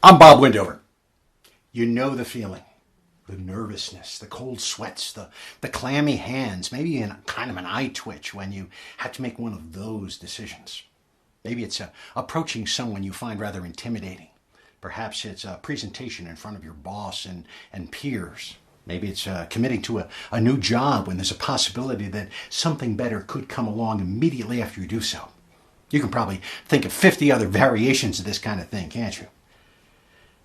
I'm Bob Windover. You know the feeling. The nervousness, the cold sweats, the clammy hands, maybe even kind of an eye twitch when you have to make one of those decisions. Maybe it's approaching someone you find rather intimidating. Perhaps it's a presentation in front of your boss and peers. Maybe it's committing to a new job when there's a possibility that something better could come along immediately after you do so. You can probably think of 50 other variations of this kind of thing, can't you?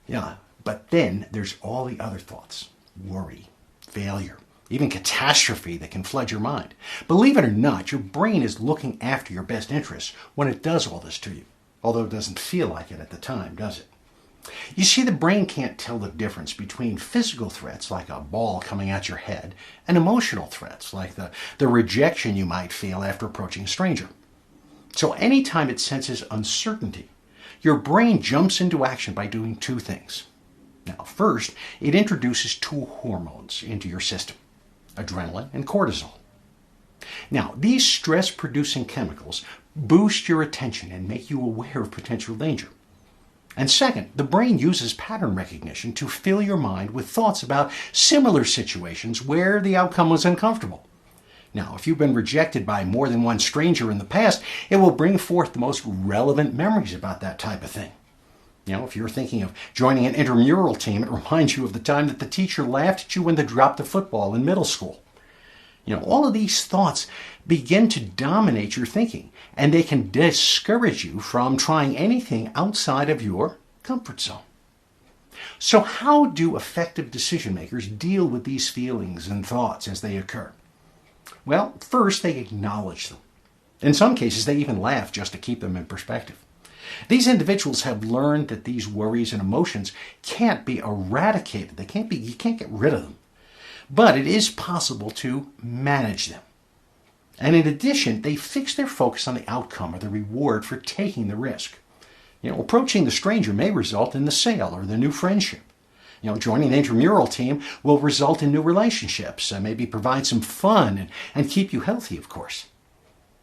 Yeah, but then there's all the other thoughts. Worry, failure, even catastrophe that can flood your mind. Believe it or not, your brain is looking after your best interests when it does all this to you. Although it doesn't feel like it at the time, does it? You see, the brain can't tell the difference between physical threats, like a ball coming at your head, and emotional threats, like the rejection you might feel after approaching a stranger. So anytime it senses uncertainty, your brain jumps into action by doing two things. Now, first, it introduces two hormones into your system, adrenaline and cortisol. Now, these stress-producing chemicals boost your attention and make you aware of potential danger. And second, the brain uses pattern recognition to fill your mind with thoughts about similar situations where the outcome was uncomfortable. Now, if you've been rejected by more than one stranger in the past, it will bring forth the most relevant memories about that type of thing. You know, if you're thinking of joining an intramural team, it reminds you of the time that the teacher laughed at you when they dropped the football in middle school. You know, all of these thoughts begin to dominate your thinking, and they can discourage you from trying anything outside of your comfort zone. So how do effective decision makers deal with these feelings and thoughts as they occur? Well, first they acknowledge them. In some cases, they even laugh just to keep them in perspective. These individuals have learned that these worries and emotions can't be eradicated. You can't get rid of them. But it is possible to manage them. And in addition, they fix their focus on the outcome or the reward for taking the risk. You know, approaching the stranger may result in the sale or the new friendship. You know, joining the intramural team will result in new relationships, maybe provide some fun and keep you healthy, of course.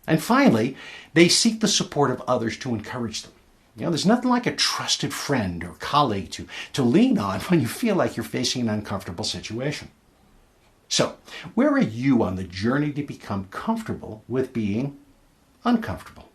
And finally, they seek the support of others to encourage them. You know, there's nothing like a trusted friend or colleague to lean on when you feel like you're facing an uncomfortable situation. So, where are you on the journey to become comfortable with being uncomfortable?